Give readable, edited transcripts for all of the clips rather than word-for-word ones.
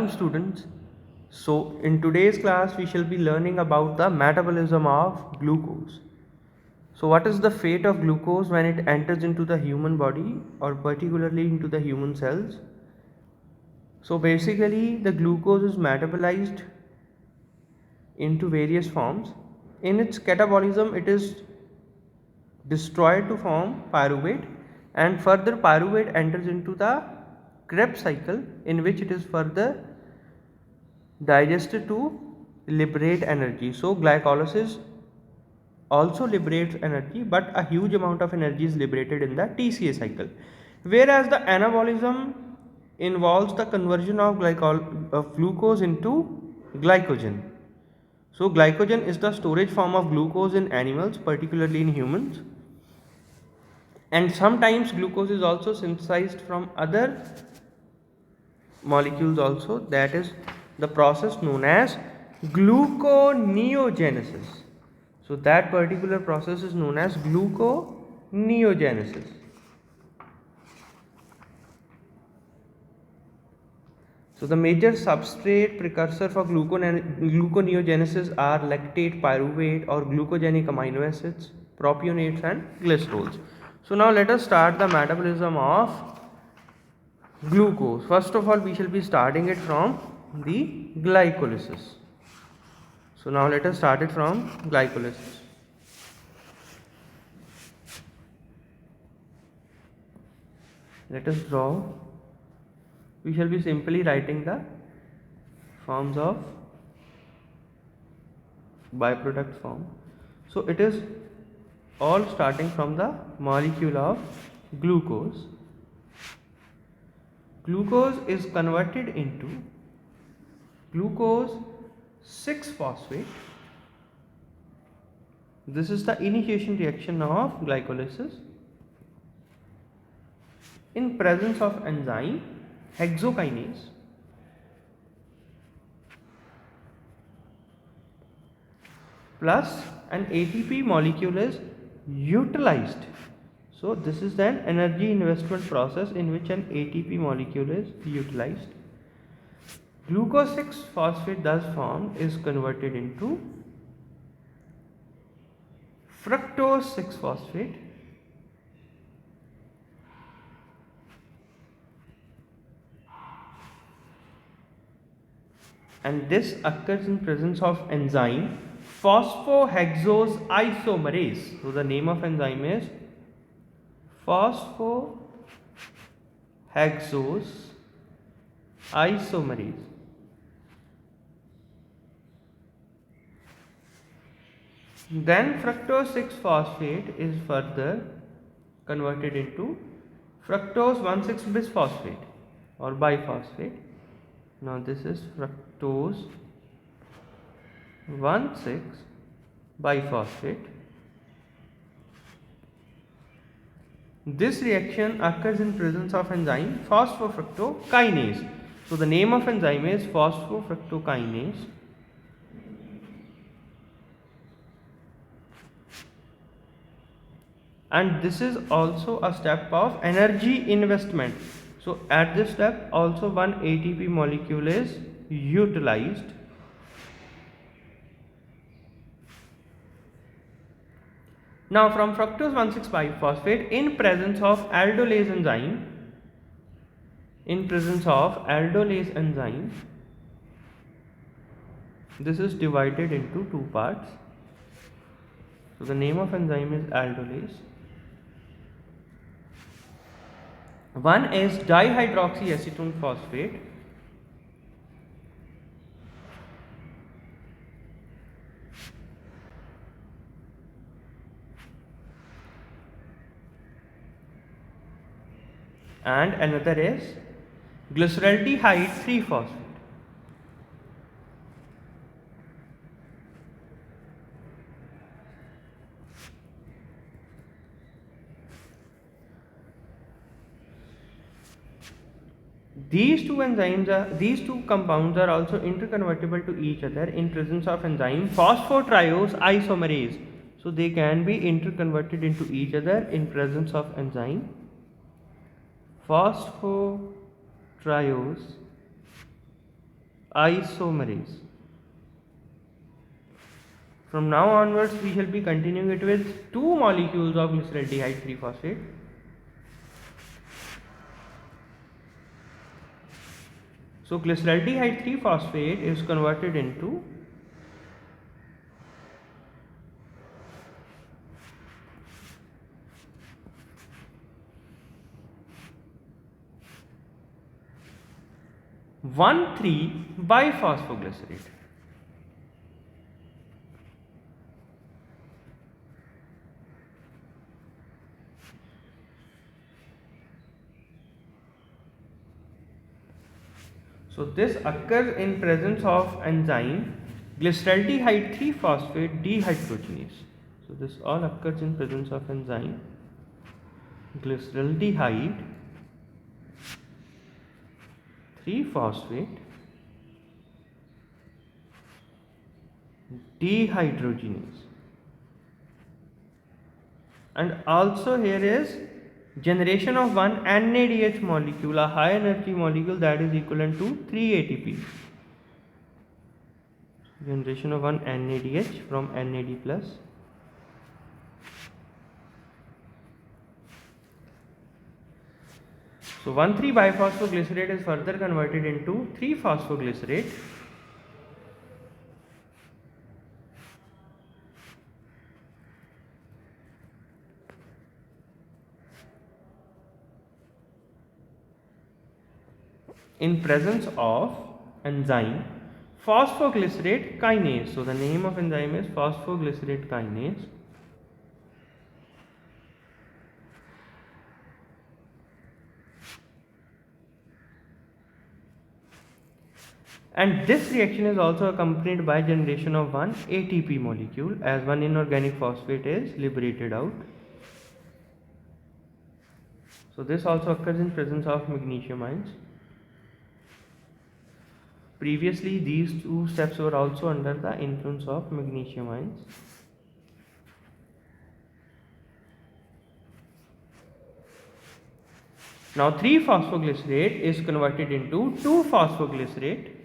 Students. So in today's class we shall be learning about the metabolism of glucose. So what is the fate of glucose when it enters into the human body or particularly into the human cells? So basically the glucose is metabolized into various forms. In its catabolism it is destroyed to form pyruvate, and further pyruvate enters into the Krebs cycle, in which it is further digested to liberate energy. So glycolysis also liberates energy, but a huge amount of energy is liberated in the TCA cycle, whereas the anabolism involves the conversion of glucose into glycogen. So glycogen is the storage form of glucose in animals, particularly in humans, and sometimes glucose is also synthesized from other molecules also. That is the process known as gluconeogenesis. So that particular process is known as gluconeogenesis. So the major substrate precursor for gluconeogenesis are lactate, pyruvate or glucogenic amino acids, propionates and glycerols. So now let us start the metabolism of glucose. First of all, we shall be starting it from the glycolysis. So now let us start it from glycolysis. Let us draw. We shall be simply writing the forms of byproduct form. So it is all starting from the molecule of glucose. Glucose is converted into glucose 6-phosphate. This is the initiation reaction of glycolysis. In presence of enzyme hexokinase, plus an ATP molecule is utilized. So this is an energy investment process in which an ATP molecule is utilized. Glucose 6-phosphate thus formed is converted into fructose 6-phosphate, and this occurs in presence of enzyme phosphohexose isomerase. So the name of enzyme is phosphohexose isomerase. Then fructose 6-phosphate is further converted into fructose 1,6-bisphosphate or biphosphate. Now this is fructose 1,6-biphosphate. This reaction occurs in presence of enzyme phosphofructokinase. So the name of enzyme is phosphofructokinase. And this is also a step of energy investment. So at this step also one ATP molecule is utilized. Now from fructose 1,6-biphosphate, in presence of aldolase enzyme, this is divided into two parts. So the name of enzyme is aldolase. One is dihydroxyacetone phosphate, and another is glyceraldehyde 3-phosphate. These two compounds are also interconvertible to each other in presence of enzyme phosphotriose isomerase. So they can be interconverted into each other in presence of enzyme phosphotriose isomerase. From now onwards, we shall be continuing it with two molecules of glyceraldehyde 3-phosphate. So glyceraldehyde 3-phosphate is converted into one 3 biphosphoglycerate. So this occurs in presence of enzyme glyceraldehyde 3-phosphate dehydrogenase. So this all occurs in presence of enzyme glyceraldehyde 3-phosphate dehydrogenase. And also here is generation of one NADH molecule, a high energy molecule that is equivalent to 3 ATP. Generation of one NADH from NAD plus. So 1,3 biphosphoglycerate is further converted into 3-phosphoglycerate. In presence of enzyme phosphoglycerate kinase. So the name of enzyme is phosphoglycerate kinase. And this reaction is also accompanied by generation of one ATP molecule, as one inorganic phosphate is liberated out. So this also occurs in presence of magnesium ions. Previously these two steps were also under the influence of magnesium ions. Now 3-phosphoglycerate is converted into 2-phosphoglycerate.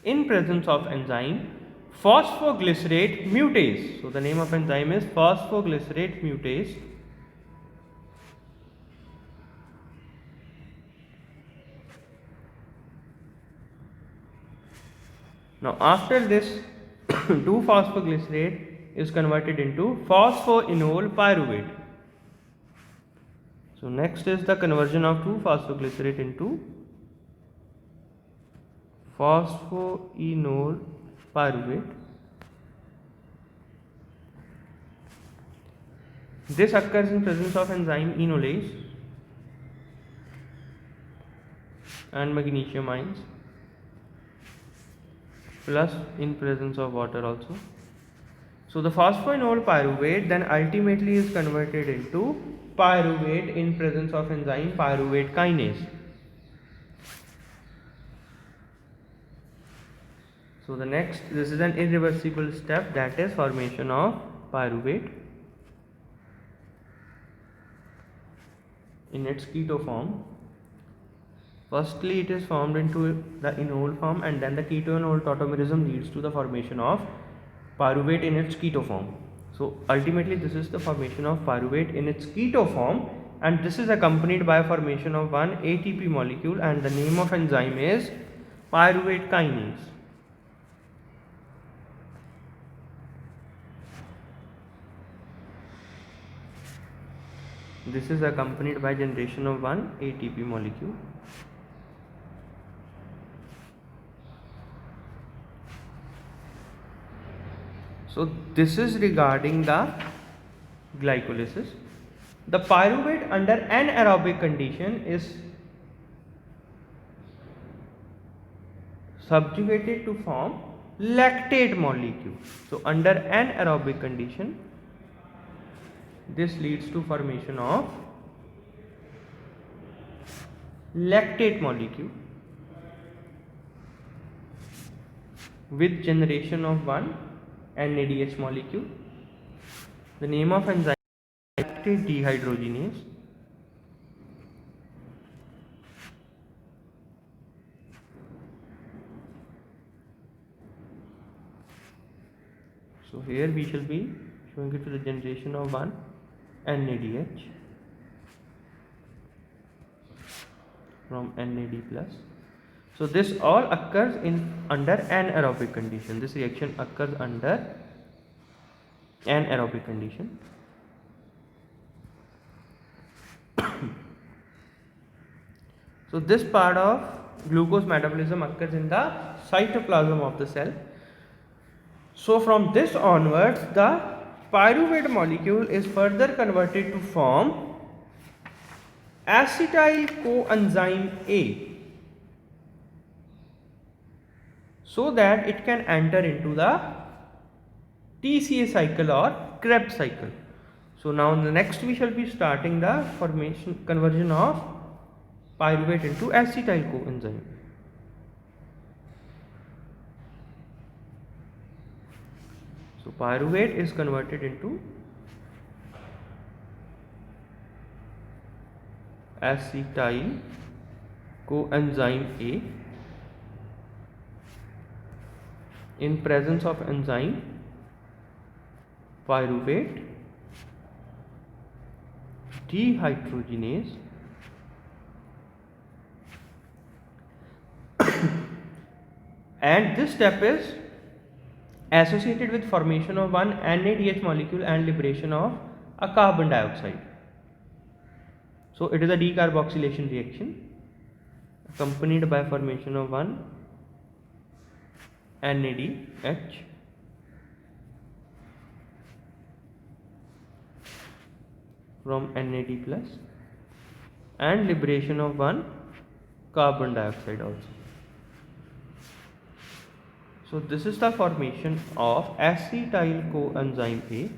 In presence of enzyme phosphoglycerate mutase. So the name of enzyme is phosphoglycerate mutase. Now after this 2-phosphoglycerate is converted into phosphoenol pyruvate. So next is the conversion of 2-phosphoglycerate into phosphoenol pyruvate. This occurs in presence of enzyme enolase and magnesium ions, plus in presence of water also. So the phosphoenol pyruvate then ultimately is converted into pyruvate in presence of enzyme pyruvate kinase. So the next, this is an irreversible step, that is formation of pyruvate in its keto form. Firstly it is formed into the enol form, and then the keto-enol tautomerism leads to the formation of pyruvate in its keto form. So ultimately this is the formation of pyruvate in its keto form, and this is accompanied by formation of one ATP molecule, and the name of enzyme is pyruvate kinase. This is accompanied by generation of one ATP molecule. So this is regarding the glycolysis. The pyruvate under anaerobic condition is subjugated to form lactate molecule. So under anaerobic condition, this leads to formation of lactate molecule with generation of one NADH molecule. The name of enzyme is lactate dehydrogenase. So here we shall be showing it to the generation of one NADH from NAD plus. So this all occurs under anaerobic condition. This reaction occurs under anaerobic condition. So this part of glucose metabolism occurs in the cytoplasm of the cell. So from this onwards, the pyruvate molecule is further converted to form acetyl coenzyme A, so that it can enter into the TCA cycle or Krebs cycle. So now in the next we shall be starting the conversion of pyruvate into acetyl coenzyme. So pyruvate is converted into acetyl coenzyme A in presence of enzyme pyruvate dehydrogenase and this step is associated with formation of one NADH molecule and liberation of a carbon dioxide. So it is a decarboxylation reaction accompanied by formation of one NADH from NAD plus and liberation of one carbon dioxide also. So this is the formation of acetyl coenzyme A.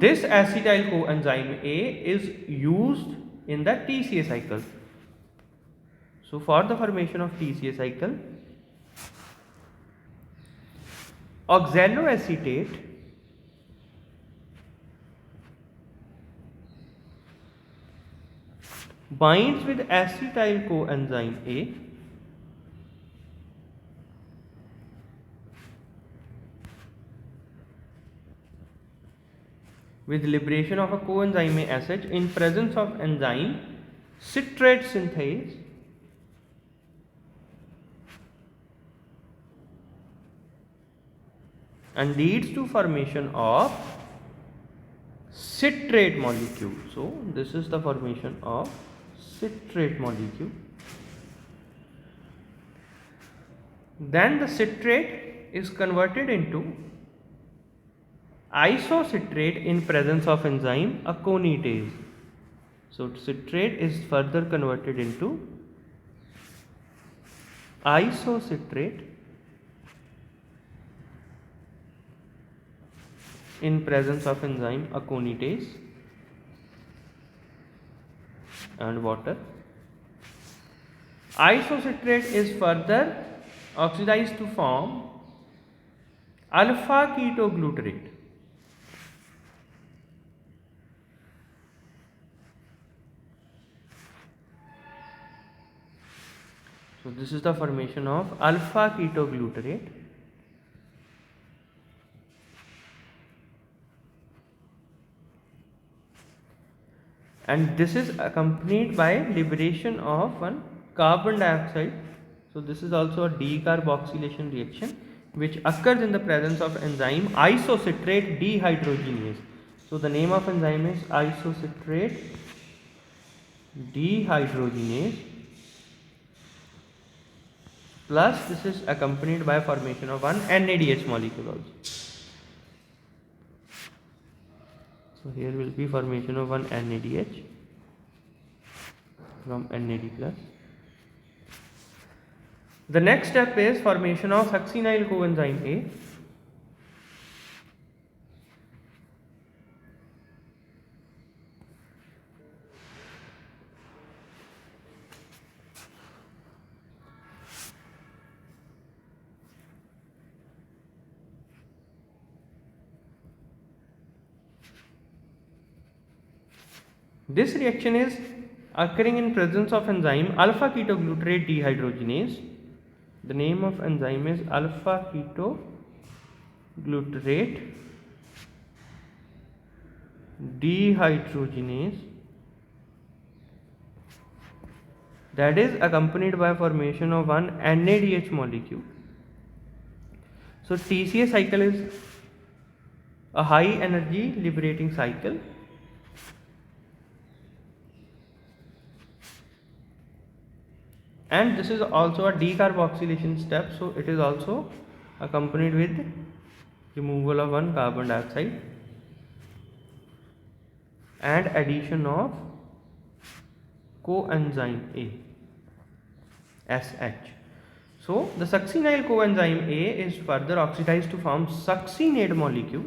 This acetyl coenzyme A is used in the TCA cycle. So for the formation of TCA cycle, oxaloacetate binds with acetyl coenzyme A with liberation of a coenzyme A acid in presence of enzyme citrate synthase and leads to formation of citrate molecule. So this is the formation of citrate molecule. Then the citrate is converted into isocitrate in presence of enzyme aconitase. So citrate is further converted into isocitrate in presence of enzyme aconitase and water. Isocitrate is further oxidized to form alpha ketoglutarate. So this is the formation of alpha ketoglutarate. And this is accompanied by liberation of one carbon dioxide. So this is also a decarboxylation reaction which occurs in the presence of enzyme isocitrate dehydrogenase. So the name of enzyme is isocitrate dehydrogenase, plus this is accompanied by formation of one NADH molecule also. So here will be formation of one NADH from NAD plus. The next step is formation of succinyl coenzyme A. This reaction is occurring in presence of enzyme alpha ketoglutarate dehydrogenase. The name of enzyme is alpha ketoglutarate dehydrogenase, that is accompanied by formation of one NADH molecule. So TCA cycle is a high energy liberating cycle. And this is also a decarboxylation step, so it is also accompanied with removal of one carbon dioxide and addition of coenzyme A, SH. So the succinyl coenzyme A is further oxidized to form succinate molecule.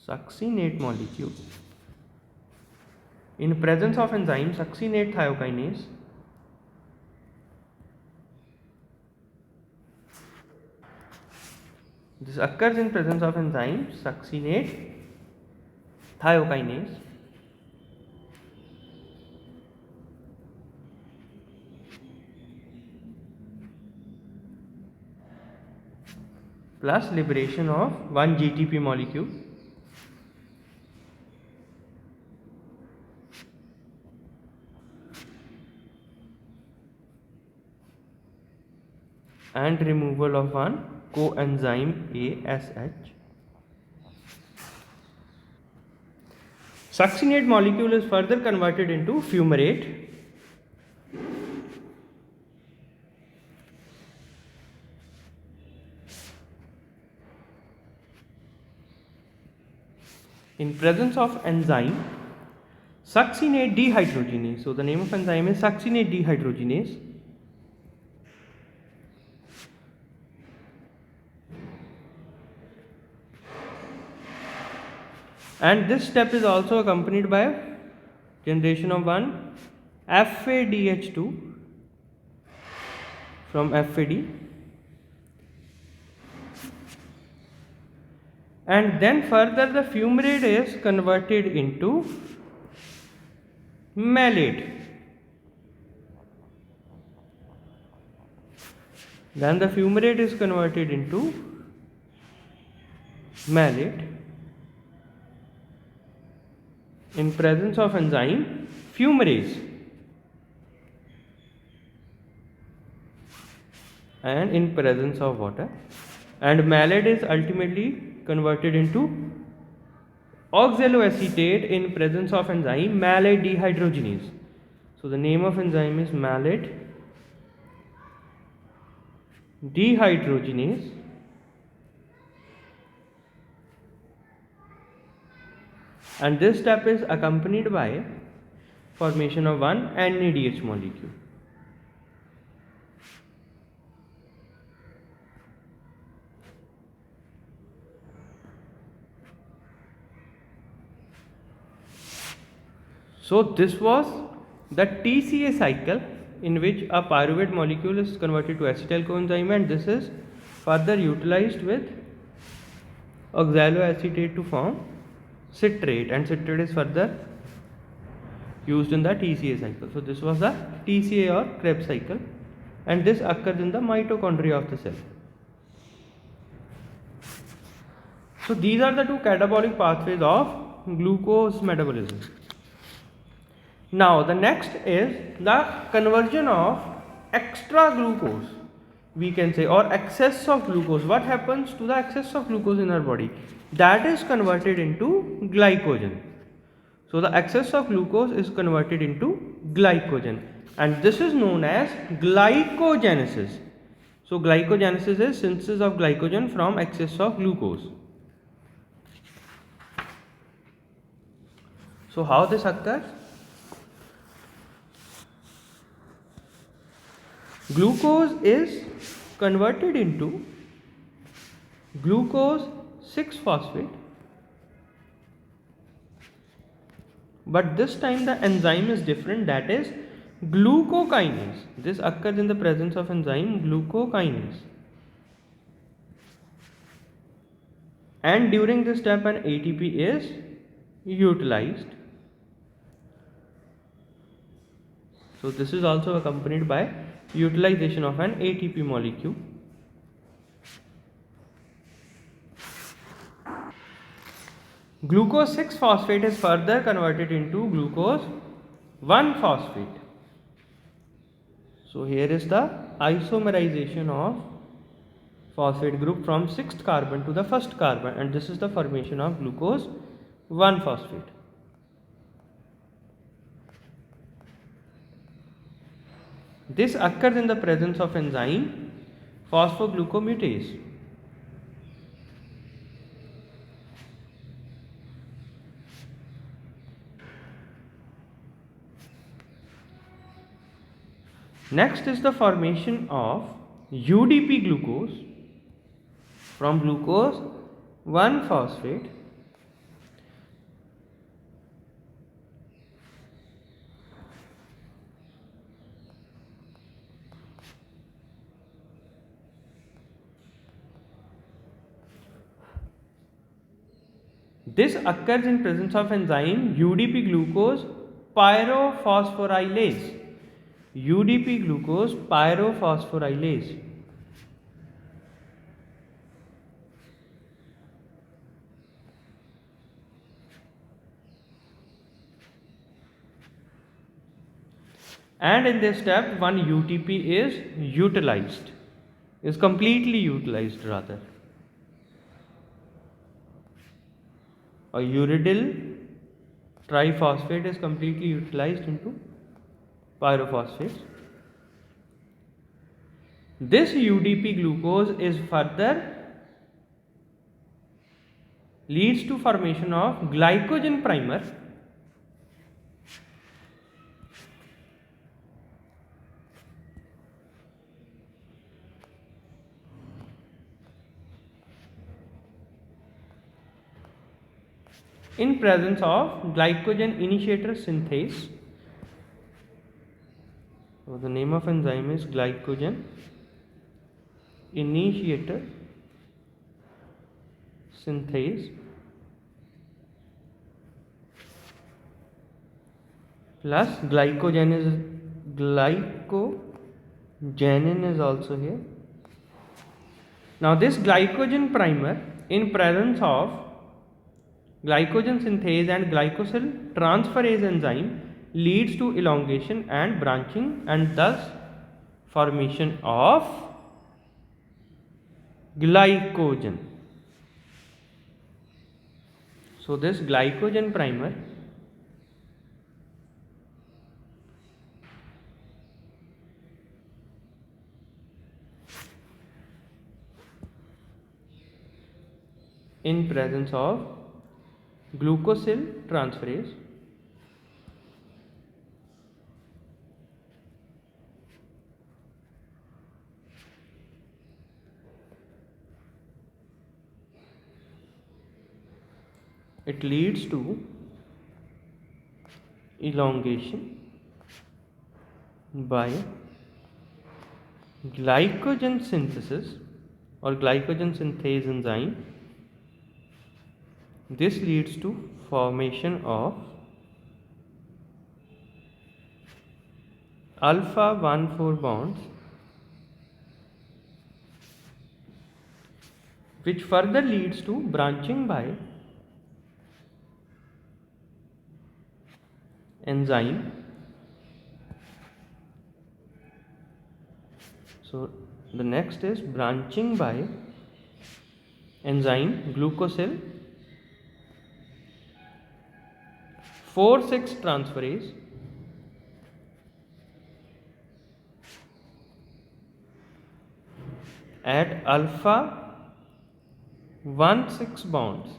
Succinate molecule in presence of enzyme succinate thiokinase. This occurs in presence of enzyme succinate thiokinase. Plus liberation of one GTP molecule. And removal of one coenzyme ASH. Succinate molecule is further converted into fumarate. In presence of enzyme succinate dehydrogenase. So the name of enzyme is succinate dehydrogenase. And this step is also accompanied by generation of one FADH2 from FAD, and then further the fumarate is converted into malate. Then the fumarate is converted into malate in presence of enzyme fumarase, and in presence of water, and malate is ultimately converted into oxaloacetate in presence of enzyme malate dehydrogenase. So the name of enzyme is malate dehydrogenase, and this step is accompanied by formation of one NADH molecule. So this was the TCA cycle in which a pyruvate molecule is converted to acetyl coenzyme, and this is further utilized with oxaloacetate to form citrate, and citrate is further used in the TCA cycle. So this was the TCA or Krebs cycle, and this occurs in the mitochondria of the cell. So these are the two catabolic pathways of glucose metabolism. Now the next is the conversion of extra glucose, we can say, or excess of glucose. What happens to the excess of glucose in our body? That is converted into glycogen. So the excess of glucose is converted into glycogen, and this is known as glycogenesis. So glycogenesis is synthesis of glycogen from excess of glucose. So how this occurs? Glucose is converted into glucose 6-phosphate, but this time the enzyme is different, that is Glucokinase. This occurs in the presence of enzyme glucokinase. And during this step an ATP is utilized. So this is also accompanied by utilization of an ATP molecule. Glucose 6 phosphate is further converted into glucose 1 phosphate. So here is the isomerization of phosphate group from 6th carbon to the 1st carbon, and this is the formation of glucose 1 phosphate. This occurs in the presence of enzyme phosphoglucomutase. Next is the formation of UDP glucose from glucose 1 phosphate. This occurs in presence of enzyme UDP glucose pyrophosphorylase. UDP glucose pyrophosphorylase. And in this step one UTP is utilized, is completely utilized rather. A uridyl triphosphate is completely utilized into pyrophosphates. This UDP glucose is further leads to formation of glycogen primer. In presence of glycogen initiator synthase. So the name of enzyme is glycogen initiator synthase plus glycogen is also here. Now this glycogen primer in presence of glycogen synthase and glycosyl transferase enzyme leads to elongation and branching and thus formation of glycogen. So this glycogen primer in presence of glucosyl transferase it leads to elongation by glycogen synthesis or glycogen synthase enzyme. This leads to formation of alpha 1,4 bonds, which further leads to branching by enzyme. So the next is branching by enzyme glucosyl 4,6 transferase at alpha 1,6 bonds.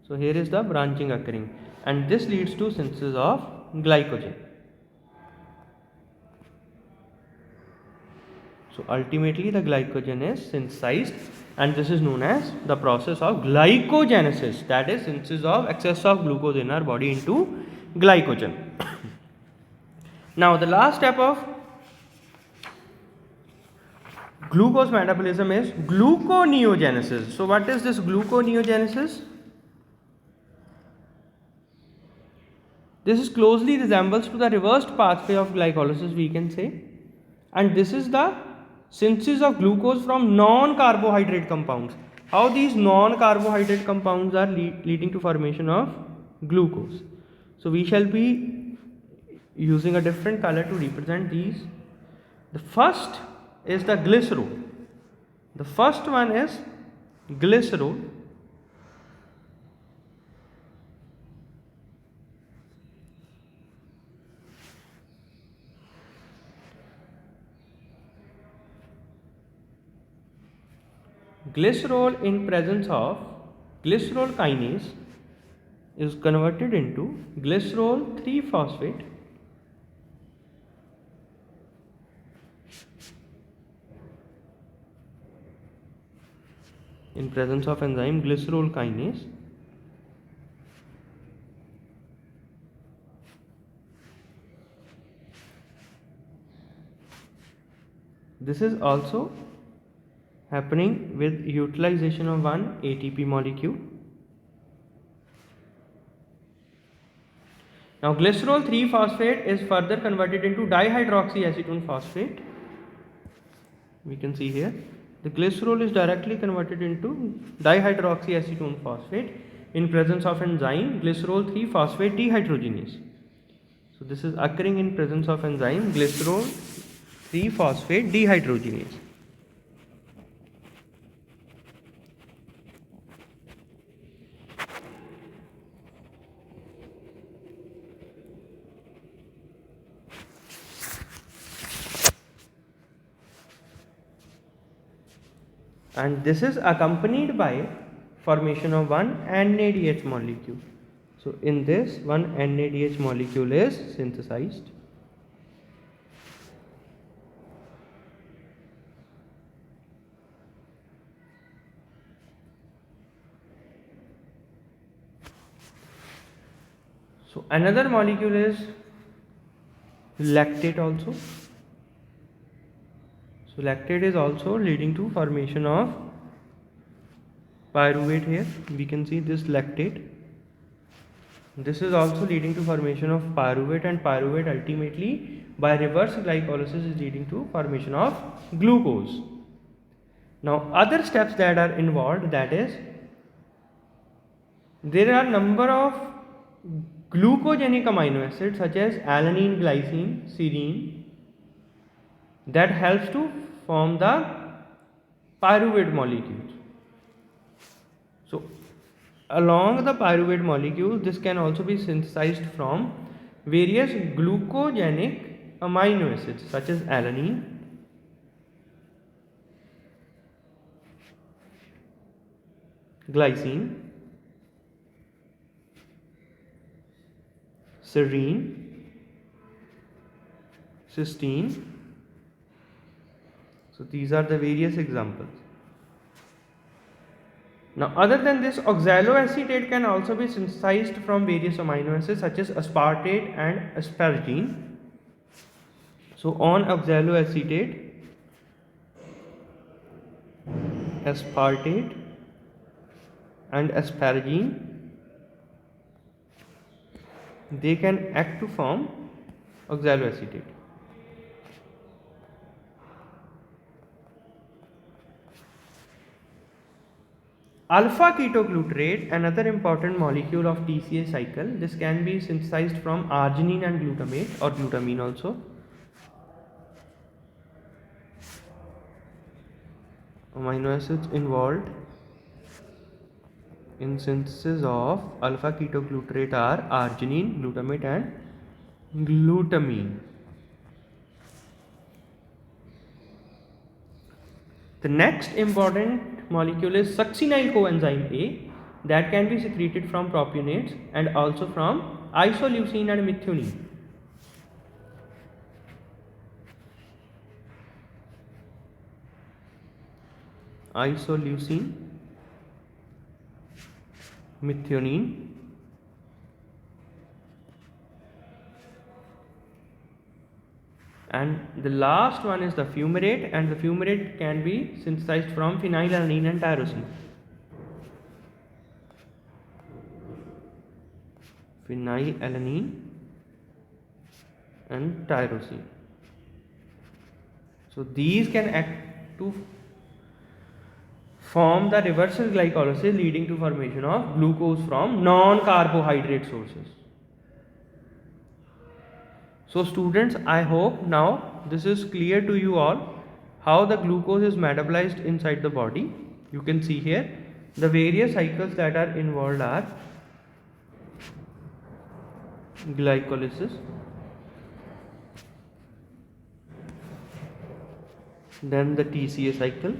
So here is the branching occurring and this leads to synthesis of glycogen. So ultimately the glycogen is synthesized and this is known as the process of glycogenesis, that is synthesis of excess of glucose in our body into glycogen. Now the last step of glucose metabolism is gluconeogenesis. So what is this gluconeogenesis? This is closely resembles to the reversed pathway of glycolysis, we can say, and this is the synthesis of glucose from non-carbohydrate compounds. How these non-carbohydrate compounds are leading to formation of glucose. So we shall be using a different color to represent these. The first is the glycerol. The first one is glycerol. Glycerol in presence of glycerol kinase is converted into glycerol 3 phosphate in presence of enzyme glycerol kinase. This is also happening with utilization of one ATP molecule. Now glycerol 3 phosphate is further converted into dihydroxyacetone phosphate. We can see here the glycerol is directly converted into dihydroxyacetone phosphate in presence of enzyme glycerol 3 phosphate dehydrogenase. So this is occurring in presence of enzyme glycerol 3 phosphate dehydrogenase. And this is accompanied by formation of one NADH molecule. So in this one NADH molecule is synthesized. So another molecule is lactate also. So lactate is also leading to formation of pyruvate. Here we can see this lactate. This is also leading to formation of pyruvate, and pyruvate ultimately by reverse glycolysis is leading to formation of glucose. Now other steps that are involved, that is there are number of glucogenic amino acids such as alanine, glycine, serine that helps to form the pyruvate molecules. So along the pyruvate molecule, this can also be synthesized from various glucogenic amino acids such as alanine, glycine, serine, cysteine. So these are the various examples. Now other than this, oxaloacetate can also be synthesized from various amino acids such as aspartate and asparagine. So on oxaloacetate, aspartate and asparagine, they can act to form oxaloacetate. Alpha ketoglutarate, another important molecule of TCA cycle. This can be synthesized from arginine and glutamate or glutamine also. Amino acids involved in synthesis of alpha ketoglutarate are arginine, glutamate and glutamine. The next important molecule is succinyl coenzyme A that can be secreted from propionates and also from isoleucine and methionine. Isoleucine, methionine. And the last one is the fumarate, and the fumarate can be synthesized from phenylalanine and tyrosine. Phenylalanine and tyrosine. So these can act to form the reversal glycolysis, leading to formation of glucose from non-carbohydrate sources. So students, I hope now this is clear to you all how the glucose is metabolized inside the body. You can see here the various cycles that are involved are glycolysis, then the TCA cycle,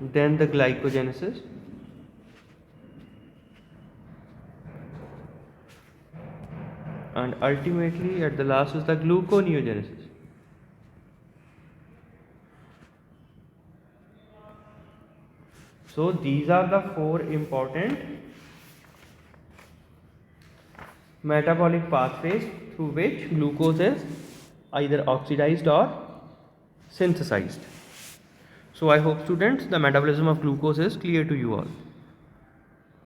then the glycogenesis, and ultimately at the last is the gluconeogenesis. So these are the four important metabolic pathways through which glucose is either oxidized or synthesized. So I hope students the metabolism of glucose is clear to you all.